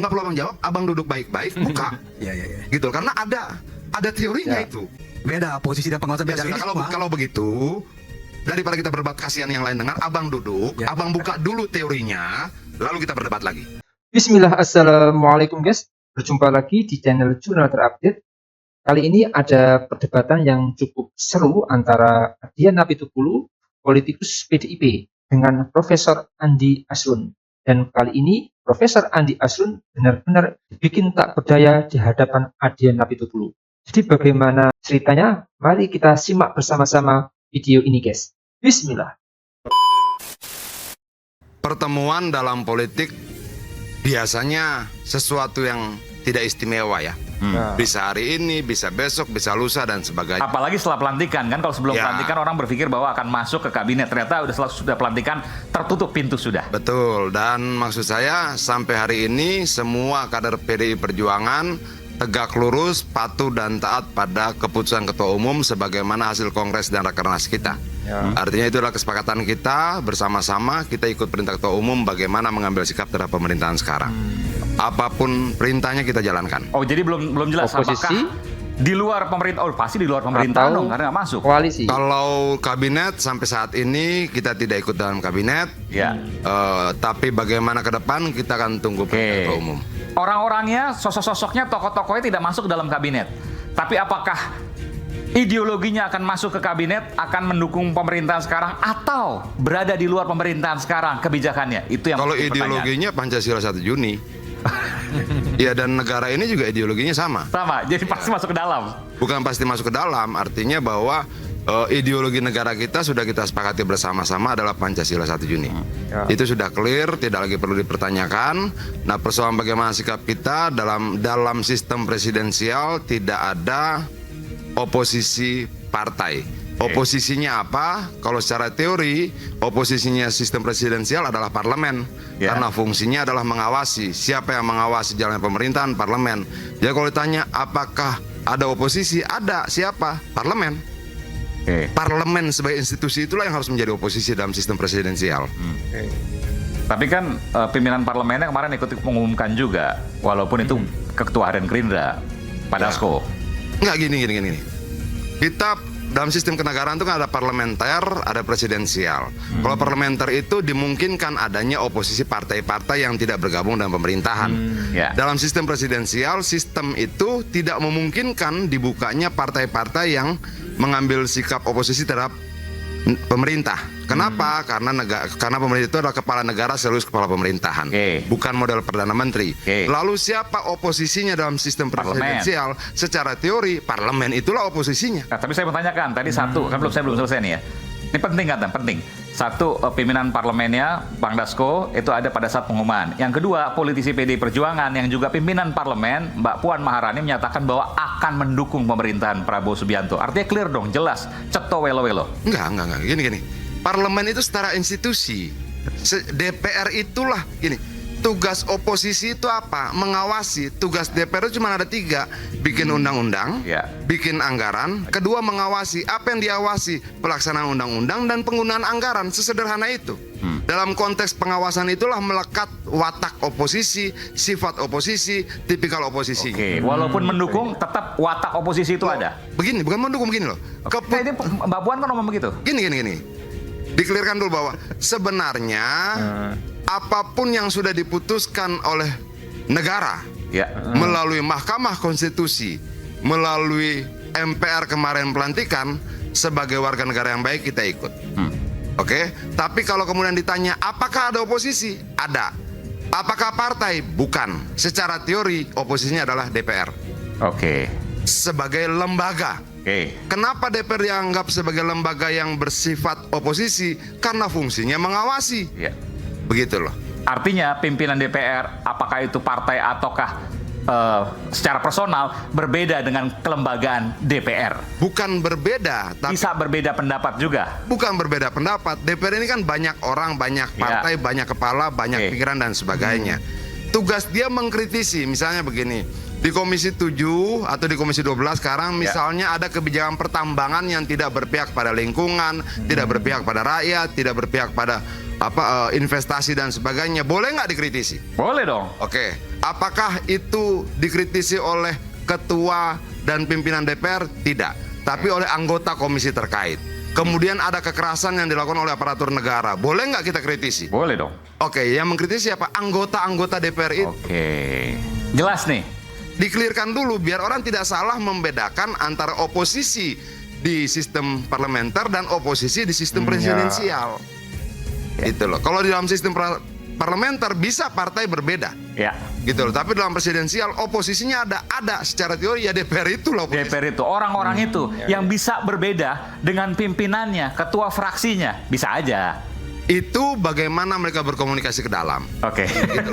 nggak perlu abang jawab, abang duduk baik-baik, buka. Iya. Gitu, karena ada teorinya itu. Beda posisi dan pengawasan Ya, beda. sudah, Ini kalau begitu, daripada kita berdebat kasihan yang lain dengar, abang duduk, Ya. abang buka dulu teorinya, lalu kita berdebat lagi. Bismillah, assalamualaikum guys. Berjumpa lagi di channel Jurnal Terupdate. Kali ini ada perdebatan yang cukup seru antara Adian Apitupulu, politikus PDIP, dengan Profesor Andi Asrun. Dan kali ini Profesor Andi Asrun benar-benar bikin tak berdaya di hadapan Adian Apitupulu. Jadi bagaimana ceritanya? Mari kita simak bersama-sama video ini guys. Bismillah. Pertemuan dalam politik biasanya sesuatu yang tidak istimewa ya. Bisa hari ini, bisa besok, bisa lusa dan sebagainya. Apalagi setelah pelantikan kan, kalau sebelum Ya. pelantikan orang berpikir bahwa akan masuk ke kabinet, ternyata sudah pelantikan tertutup pintu sudah. Betul, dan maksud saya sampai hari ini semua kader PDI Perjuangan tegak lurus, patuh dan taat pada keputusan Ketua Umum sebagaimana hasil Kongres dan Rakernas kita. Artinya itu adalah kesepakatan kita bersama-sama, kita ikut perintah Ketua Umum bagaimana mengambil sikap terhadap pemerintahan sekarang. Apapun perintahnya kita jalankan. Oh, jadi belum jelas Oposisi? apakah di luar pemerintah? Oh, pasti di luar pemerintahan Atau dong, karena nggak masuk. Koalisi. Kalau kabinet sampai saat ini kita tidak ikut dalam kabinet. Ya. Tapi bagaimana ke depan kita akan tunggu perintah Ketua Umum. Orang-orangnya, sosok-sosoknya, tokoh-tokohnya tidak masuk dalam kabinet. Tapi apakah ideologinya akan masuk ke kabinet, akan mendukung pemerintahan sekarang, atau berada di luar pemerintahan sekarang kebijakannya? Itu yang Kalau menjadi pertanyaan. ideologinya Pancasila 1 Juni. Ya, dan negara ini juga ideologinya sama. Sama, jadi pasti masuk ke dalam. Bukan pasti masuk ke dalam, artinya bahwa ideologi negara kita sudah kita sepakati bersama-sama adalah Pancasila 1 Juni. Itu sudah clear, tidak lagi perlu dipertanyakan. Nah, persoalan bagaimana sikap kita dalam sistem presidensial tidak ada oposisi partai. Oposisinya apa? Kalau secara teori, oposisinya sistem presidensial adalah parlemen. Karena fungsinya adalah mengawasi. Siapa yang mengawasi jalannya pemerintahan? Parlemen. Jadi kalau ditanya apakah ada oposisi? Ada. Siapa? Parlemen. Parlemen sebagai institusi itulah yang harus menjadi oposisi dalam sistem presidensial. Tapi kan pimpinan parlemennya kemarin ikut mengumumkan juga, walaupun itu ketua harian Gerindra, Pak Dasko. Enggak, gini. Kita dalam sistem kenegaraan itu kan ada parlementer, ada presidensial. Kalau parlementer itu dimungkinkan adanya oposisi partai-partai yang tidak bergabung dalam pemerintahan. Dalam sistem presidensial, sistem itu tidak memungkinkan dibukanya partai-partai yang mengambil sikap oposisi terhadap pemerintah. Kenapa? Karena pemerintah itu adalah kepala negara sekaligus kepala pemerintahan, bukan model perdana menteri. Lalu siapa oposisinya dalam sistem presidensial? Secara teori parlemen itulah oposisinya. Nah, tapi saya mau tanyakan tadi satu, kan saya belum selesai nih ya. Ini penting kan, penting. Satu, pimpinan parlemennya Bang Dasko itu ada pada saat pengumuman. Yang kedua, politisi PDI Perjuangan yang juga pimpinan parlemen Mbak Puan Maharani menyatakan bahwa akan mendukung pemerintahan Prabowo Subianto. Artinya clear dong, jelas, ceto welo-welo. Enggak. Gini. Parlemen itu setara institusi. DPR itulah gini. Tugas oposisi itu apa? Mengawasi. Tugas DPR itu cuma ada 3. Bikin undang-undang, bikin anggaran. Kedua, mengawasi. Apa yang diawasi? Pelaksanaan undang-undang dan penggunaan anggaran. Sesederhana itu. Dalam konteks pengawasan itulah melekat watak oposisi, sifat oposisi, tipikal oposisi. Walaupun mendukung, tetap watak oposisi itu ada. Begini, bukan mendukung, begini loh. Ini Mbak Puan kan ngomong begitu. Gini. Dikelirkan dulu bahwa sebenarnya apapun yang sudah diputuskan oleh negara melalui Mahkamah Konstitusi, melalui MPR kemarin pelantikan, sebagai warga negara yang baik kita ikut. Tapi kalau kemudian ditanya apakah ada oposisi? Ada. Apakah partai? Bukan. Secara teori oposisinya adalah DPR. Sebagai lembaga. Kenapa DPR dianggap sebagai lembaga yang bersifat oposisi? Karena fungsinya mengawasi. Begitu loh. Artinya pimpinan DPR, apakah itu partai ataukah secara personal, berbeda dengan kelembagaan DPR? Bukan berbeda, tapi bisa berbeda pendapat juga. Bukan berbeda pendapat. DPR ini kan banyak orang, banyak partai, banyak kepala, banyak pikiran dan sebagainya. Tugas dia mengkritisi. Misalnya begini, Di Komisi 7 atau di Komisi 12 sekarang misalnya ada kebijakan pertambangan yang tidak berpihak pada lingkungan, tidak berpihak pada rakyat, tidak berpihak pada investasi dan sebagainya. Boleh nggak dikritisi? Boleh dong. Oke. Apakah itu dikritisi oleh ketua dan pimpinan DPR? Tidak. Tapi oleh anggota komisi terkait. Kemudian ada kekerasan yang dilakukan oleh aparatur negara. Boleh nggak kita kritisi? Boleh dong. Oke, yang mengkritisi apa? Anggota-anggota DPR itu. Oke. Jelas nih. Dikelirkan dulu biar orang tidak salah membedakan antara oposisi di sistem parlementer dan oposisi di sistem presidensial. Itu loh. Kalau di dalam sistem parlementer bisa partai berbeda. Ya. Gitu loh. Tapi dalam presidensial oposisinya ada secara teori ya DPR itu loh. DPR itu orang-orang itu yang bisa berbeda dengan pimpinannya, ketua fraksinya, bisa aja. Itu bagaimana mereka berkomunikasi ke dalam. Oke. Gitu.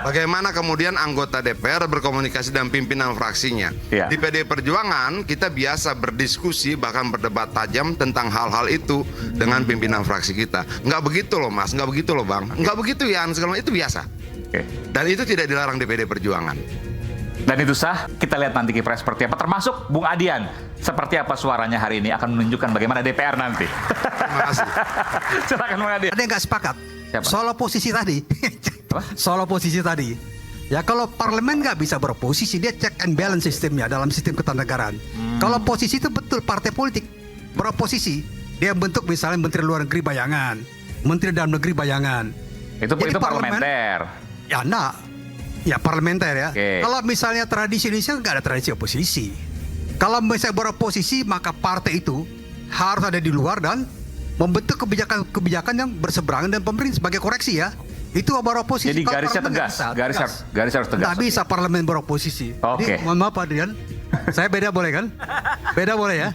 Bagaimana kemudian anggota DPR berkomunikasi dengan pimpinan fraksinya. Iya. Di PD Perjuangan kita biasa berdiskusi bahkan berdebat tajam tentang hal-hal itu dengan pimpinan fraksi kita. Nggak begitu loh Mas, nggak begitu loh Bang, nggak begitu ya, segala itu biasa. Oke. Dan itu tidak dilarang di PD Perjuangan. Dan itu sah, kita lihat nanti kiprah seperti apa. Termasuk Bung Adian, seperti apa suaranya hari ini akan menunjukkan bagaimana DPR nanti. Terima kasih. Silakan Bung Adian. Ada yang nggak sepakat? Siapa? Soal oposisi tadi. Apa? Soal oposisi tadi. Ya kalau parlemen nggak bisa beroposisi, dia check and balance sistemnya dalam sistem ketatanegaraan. Kalau oposisi itu betul partai politik beroposisi, dia bentuk misalnya Menteri Luar Negeri bayangan, Menteri Dalam Negeri bayangan. Itu Jadi parlementer. Ya enggak. Ya parlementer ya. Oke. Kalau misalnya tradisi Indonesia nggak ada tradisi oposisi. Kalau misalnya beroposisi maka partai itu harus ada di luar dan membentuk kebijakan-kebijakan yang berseberangan dengan pemerintah sebagai koreksi ya. Itu baru oposisi. Jadi Kalau garisnya parlemen tegas, nggak bisa, garis harus tegas. nggak bisa parlemen beroposisi. Oke. Jadi, mohon maaf Adrian, saya beda boleh kan? Beda boleh ya?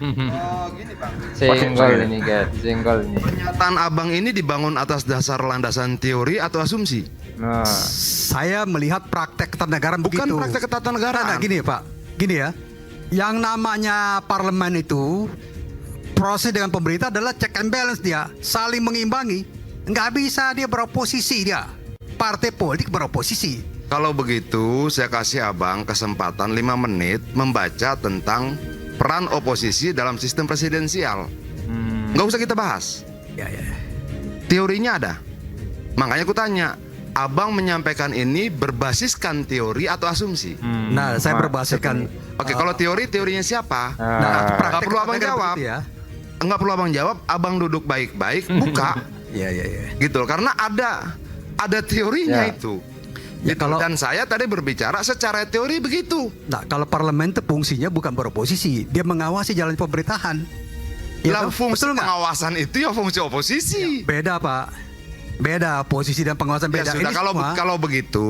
Senggol ini guys, senggol ini. Pernyataan Abang ini dibangun atas dasar landasan teori atau asumsi? Nah, Saya melihat praktek ketatanegaraan Bukan begitu. praktek ketatanegaraan. Nah, gini Pak, gini ya. Yang namanya parlemen itu proses dengan pemerintah adalah check and balance dia, saling mengimbangi. Nggak bisa dia beroposisi dia. Partai politik beroposisi. Kalau begitu, saya kasih Abang kesempatan 5 menit membaca tentang peran oposisi dalam sistem presidensial. Nggak usah kita bahas. Ya. Teorinya ada. Makanya aku tanya, Abang menyampaikan ini berbasiskan teori atau asumsi? Nah, saya berbasiskan. Oke, kalau teorinya siapa? Nah, Nggak perlu Abang ketatanegaraan jawab. begitu ya. Nggak perlu Abang jawab, Abang duduk baik-baik, buka. Ya. Gitu loh, karena ada teorinya Ya. itu. Ya, Gitu. kalau- Dan saya tadi berbicara secara teori begitu. Nah, kalau parlemen itu fungsinya bukan beroposisi, dia mengawasi jalan pemerintahan. Lah, toh? fungsi Betul nggak? pengawasan itu ya fungsi oposisi. Beda Pak. Beda posisi dan pengawasan Ya beda. sudah, Ini kalau semua- kalau begitu,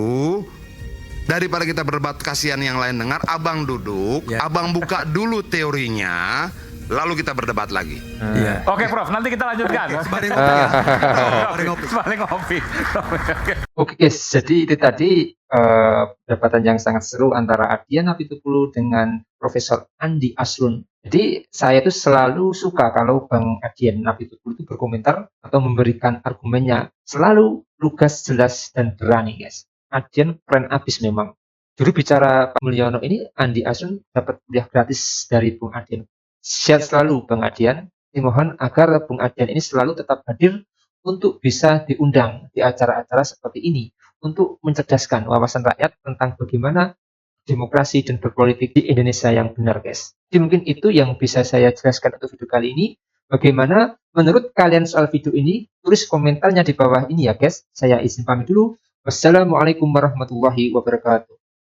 daripada kita berdebat kasihan yang lain dengar, Abang duduk, Ya. Abang buka dulu teorinya, lalu kita berdebat lagi. Iya. Oke, Prof, nanti kita lanjutkan. Sembari ngopi ya. Sembari ngopi. Sembari ngopi. Oke. Oke guys, jadi itu tadi perdebatan yang sangat seru antara Adian Apitupulu dengan Profesor Andi Aslun. Jadi saya itu selalu suka kalau Bang Adian Apitupulu itu berkomentar atau memberikan argumennya selalu lugas, jelas, dan berani guys. Adian keren abis memang. Juru bicara Pak Mulyono ini Andi Aslun dapat kuliah gratis dari Bung Adian. Sehat selalu Bang Adian. Dimohon agar Bung Adian ini selalu tetap hadir untuk bisa diundang di acara-acara seperti ini untuk mencerdaskan wawasan rakyat tentang bagaimana demokrasi dan berpolitik di Indonesia yang benar guys. Jadi mungkin itu yang bisa saya jelaskan untuk video kali ini. Bagaimana menurut kalian soal video ini? Tulis komentarnya di bawah ini ya guys. Saya izin pamit dulu. Wassalamualaikum warahmatullahi wabarakatuh.